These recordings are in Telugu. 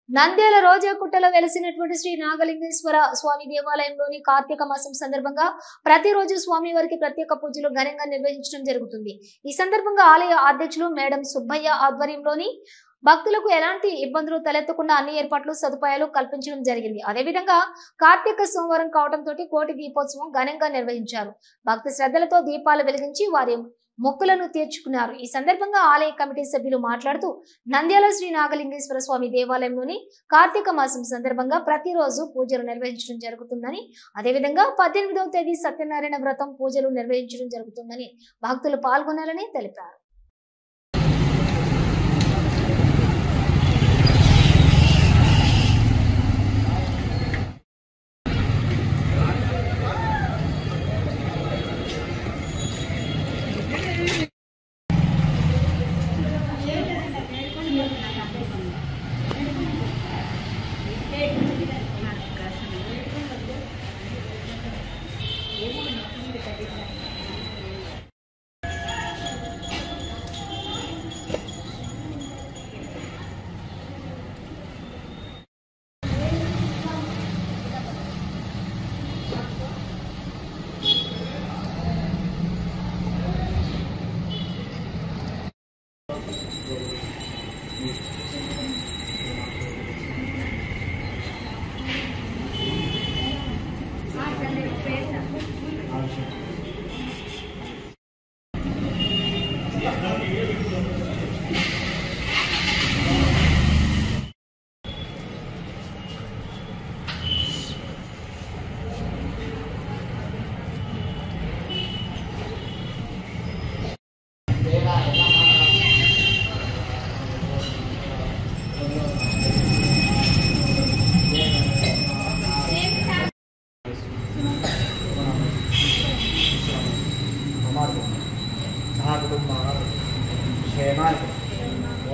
నంద్యాల రోజాకుట్టలో వెలిసినటువంటి శ్రీ నాగలింగేశ్వర స్వామి దేవాలయంలోని కార్తీక మాసం సందర్భంగా ప్రతిరోజు స్వామివారికి ప్రత్యేక పూజలు ఘనంగా నిర్వహించడం జరుగుతుంది. ఈ సందర్భంగా ఆలయ అధ్యక్షులు మేడం సుబ్బయ్య ఆధ్వర్యంలోని భక్తులకు ఎలాంటి ఇబ్బందులు తలెత్తకుండా అన్ని ఏర్పాట్లు సదుపాయాలు కల్పించడం జరిగింది. అదేవిధంగా కార్తీక సోమవారం కావడంతో కోటి దీపోత్సవం ఘనంగా నిర్వహించారు. భక్తి శ్రద్ధలతో దీపాలు వెలిగించి వారి మొక్కులను తీర్చుకున్నారు. ఈ సందర్భంగా ఆలయ కమిటీ సభ్యులు మాట్లాడుతూ నంద్యాల శ్రీ నాగలింగేశ్వర స్వామి దేవాలయంలోని కార్తీక మాసం సందర్భంగా ప్రతిరోజు పూజలు నిర్వహించడం జరుగుతుందని, అదేవిధంగా 18వ తేదీ సత్యనారాయణ వ్రతం పూజలు నిర్వహించడం జరుగుతుందని భక్తులు పాల్గొనాలని తెలిపారు.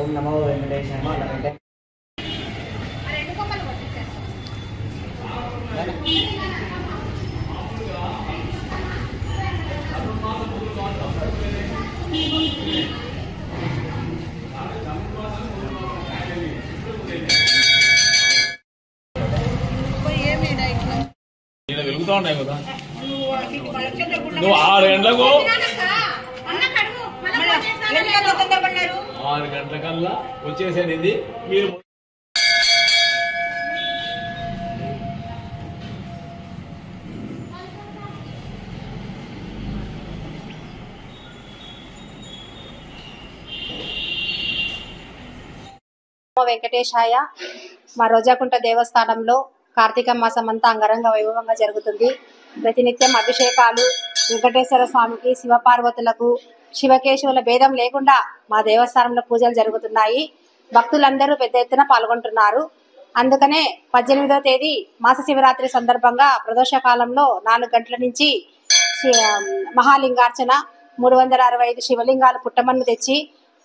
ओम नमो वेंकटेशाय వెలుగుతా ఉన్నాయి కదా నువ్వు 6 గంటలకు 6 గంటలకల్లా వచ్చేసేది మీరు వెంకటేశాయ. మా రోజాకుంట దేవస్థానంలో కార్తీక మాసం అంతా అంగరంగ వైభవంగా జరుగుతుంది. ప్రతినిత్యం అభిషేకాలు వెంకటేశ్వర స్వామికి, శివపార్వతులకు, శివకేశవుల భేదం లేకుండా మా దేవస్థానంలో పూజలు జరుగుతున్నాయి. భక్తులందరూ పెద్ద ఎత్తున పాల్గొంటున్నారు. అందుకనే 18వ తేదీ మాస శివరాత్రి సందర్భంగా ప్రదోష కాలంలో 4 గంటల నుంచి మహాలింగార్చన 365 శివలింగాలు పుట్టమన్ను తెచ్చి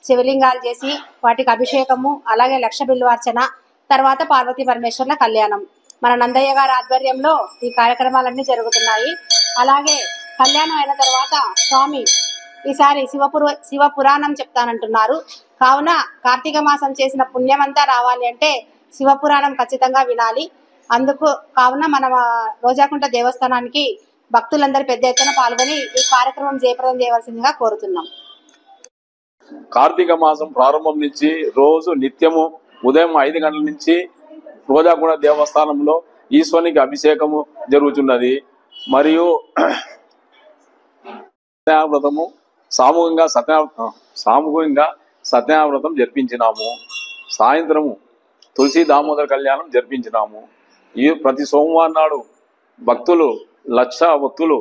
శివలింగాలు చేసి వాటికి అభిషేకము, అలాగే లక్ష బిల్వార్చన, తర్వాత పార్వతీ పరమేశ్వర్ల కళ్యాణం మన నందయ్య గారి ఆధ్వర్యంలో ఈ కార్యక్రమాలన్నీ జరుగుతున్నాయి. అలాగే కళ్యాణం అయిన తర్వాత స్వామి ఈసారి శివ పురాణం చెప్తానంటున్నారు. కావున కార్తీక మాసం చేసిన పుణ్యమంతా రావాలి అంటే శివ పురాణం ఖచ్చితంగా వినాలి. అందుకు కావున మన రోజాకుంట దేవస్థానానికి భక్తులందరూ పెద్ద ఎత్తున పాల్గొని ఈ కార్యక్రమం జయప్రదం చేయవలసిందిగా కోరుతున్నాం. కార్తీక మాసం ప్రారంభం నుంచి రోజు నిత్యము ఉదయం 5 గంటల నుంచి రోజాకుంట దేవస్థానంలో ఈశ్వరునికి అభిషేకము జరుగుతున్నది. మరియు సత్యవ్రతము సామూహికంగా సత్యవ్రతం జరిపించినాము. సాయంత్రము తులసి దామోదర కళ్యాణం జరిపించినాము. ఈ ప్రతి సోమవారం నాడు భక్తులు 1,00,000 భక్తులు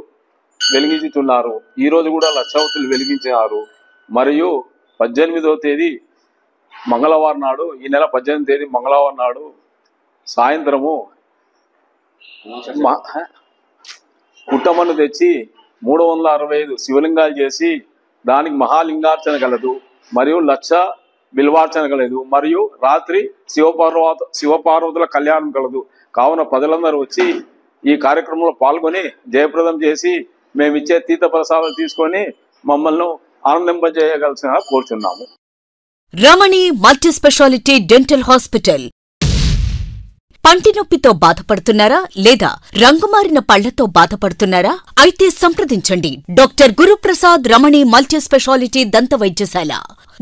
వెలిగించుతున్నారు. ఈరోజు కూడా 1,00,000 భక్తులు వెలిగించినారు. మరియు 18వ తేదీ మంగళవారం నాడు, ఈ నెల 18వ తేదీ మంగళవారం నాడు సాయంత్రము పుట్టమన్ను తెచ్చి 365 శివలింగాలు చేసి దానికి మహాలింగార్చన కలదు, మరియు 1,00,000 బిల్వార్చన కలదు, మరియు రాత్రి శివపార్వతుల కళ్యాణం కలదు. కావున ప్రజలందరూ వచ్చి ఈ కార్యక్రమంలో పాల్గొని జయప్రదం చేసి మేమిచ్చే తీర్థ ప్రసాదాలు తీసుకొని మమ్మల్ని ఆనందింపజేయగలసిన కోరుచున్నాము. రమణి మల్టీ స్పెషాలిటీ డెంటల్ హాస్పిటల్ పంటి నొప్పితో బాధపడుతున్నారా లేదా రంగుమారిన పళ్లతో బాధపడుతున్నారా? అయితే సంప్రదించండి డాక్టర్ గురుప్రసాద్ రమణి మల్టీ స్పెషాలిటీ దంత వైద్యశాల.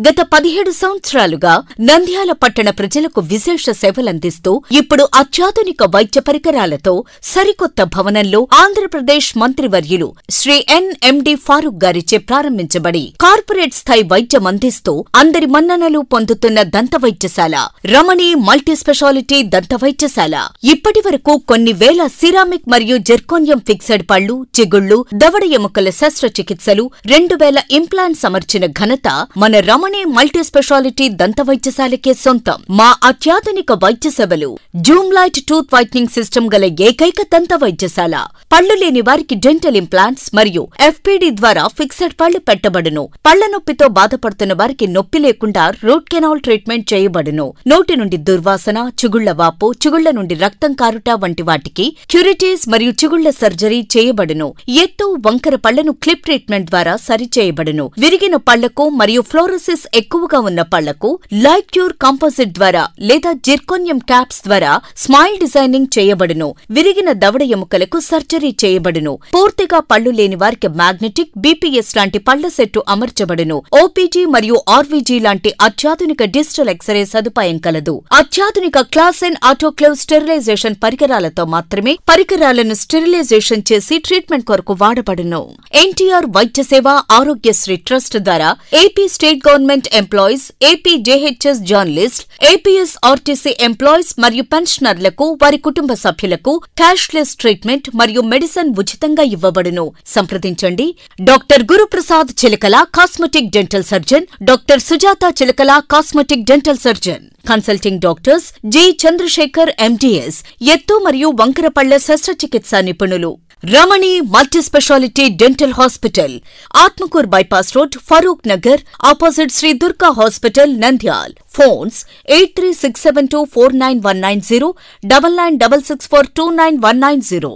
గత 17 సంవత్సరాలుగా నంద్యాల పట్టణ ప్రజలకు విశేష సేవలందిస్తూ ఇప్పుడు అత్యాధునిక వైద్య పరికరాలతో సరికొత్త భవనంలో ఆంధ్రప్రదేశ్ మంత్రివర్యులు శ్రీ ఎన్.ఎం.డి. ఫారూక్ గారిచే ప్రారంభించబడి కార్పొరేట్ స్థాయి వైద్యం అందిస్తూ అందరి మన్ననలు పొందుతున్న దంత వైద్యశాల రమణి మల్టీ స్పెషాలిటీ దంత వైద్యశాల. ఇప్పటి వరకు కొన్ని వేల సిరామిక్ మరియు జెర్కోనియం ఫిక్సెడ్ పళ్లు, చిగుళ్లు, దవడ ఎముకల శస్త్రచికిత్సలు, 2000 ఇంప్లాంట్స్ అమర్చిన ఘనత మన రమణి మల్టీ స్పెషాలిటీ దంత వైద్యశాలకే సొంతం. మా అత్యాధునిక వైద్య సేవలు Zoom light tooth whitening system గల ఏకైక దంత వైద్యశాల. పళ్లు లేని వారికి డెంటల్ ఇంప్లాంట్స్ మరియు ఎఫ్పిడి ద్వారా ఫిక్సెడ్ పళ్లు పెట్టబడును. పళ్ల నొప్పితో బాధపడుతున్న వారికి నొప్పి లేకుండా రూట్ కెనాల్ ట్రీట్మెంట్ చేయబడును. నోటి నుండి దుర్వాసన, చిగుళ్ల వాపు, చిగుళ్ల నుండి రక్తం కారుట వంటి వాటికి క్యూరిటీస్ మరియు చిగుళ్ల సర్జరీ చేయబడును. ఎత్తు, వంకర పళ్లను క్లిప్ ట్రీట్మెంట్ ద్వారా సరిచేయబడును. విరిగిన పళ్లకు మరియు ఫ్లోరోసిస్ ఎక్కువగా ఉన్న పళ్లకు లైట్ క్యూర్ కాంపోజిట్ ద్వారా లేదా జిర్కోనియం క్యాప్స్ ద్వారా స్మైల్ డిజైనింగ్ చేయబడును. విరిగిన దవడ ఎముకలకు సర్జరీ చేయబడును. పూర్తిగా పళ్లు లేని వారికి మ్యాగ్నెటిక్, బీపీఎస్ లాంటి పళ్ల సెట్టు అమర్చబడును. ఓపీజీ మరియు ఆర్వీజీ లాంటి అత్యాధునిక డిజిటల్ ఎక్స్రే సదుపాయం కలదు. అత్యాధునిక క్లాస్ ఎన్ ఆటోక్లేవ్ స్టెరిలైజేషన్ పరికరాలతో మాత్రమే పరికరాలను స్టెరిలైజేషన్ చేసి ట్రీట్మెంట్ కొరకు వాడబడును. ఎన్టీఆర్ వైద్య సేవ ఆరోగ్యశ్రీ ట్రస్ట్ ద్వారా AP state government employees, AP JHS journalist, APS RTC employees మరియు పెన్షనర్లకు వారి కుటుంబ సభ్యులకు క్యాష్లెస్ ట్రీట్మెంట్ మరియు మెడిసిన్ ఉచితంగా ఇవ్వబడును. సంప్రదించండి doctor Guruprasad Chilakala cosmetic dental surgeon, doctor Sujatha Chilakala cosmetic dental surgeon. Consulting doctors G Chandrashekar MDS, ఎత్తు మరియు వంకర పళ్ల శస్త్రచికిత్సా నిపుణులు. Ramani multi speciality dental hospital, Atmakur bypass road, Farooq Nagar, opposite Shri Durga hospital, Nandyal. Phones 8367249190, 9966429190.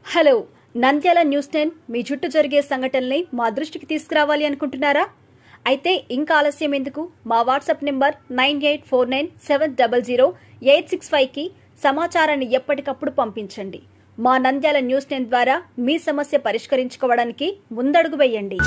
Hello, Nandyala news 10 మీ చుట్టూ జరిగే సంఘటనల్ని మా దృష్టికి తీసుకురావాలి అనుకుంటున్నారా? అయితే ఇంకా ఆలస్యం ఎందుకు? మా వాట్సాప్ నెంబర్ 9849700865కి సమాచారాన్ని ఎప్పటికప్పుడు పంపించండి. మా నంద్యాల న్యూస్ 10 ద్వారా మీ సమస్య పరిష్కరించుకోవడానికి ముందడుగు వేయండి.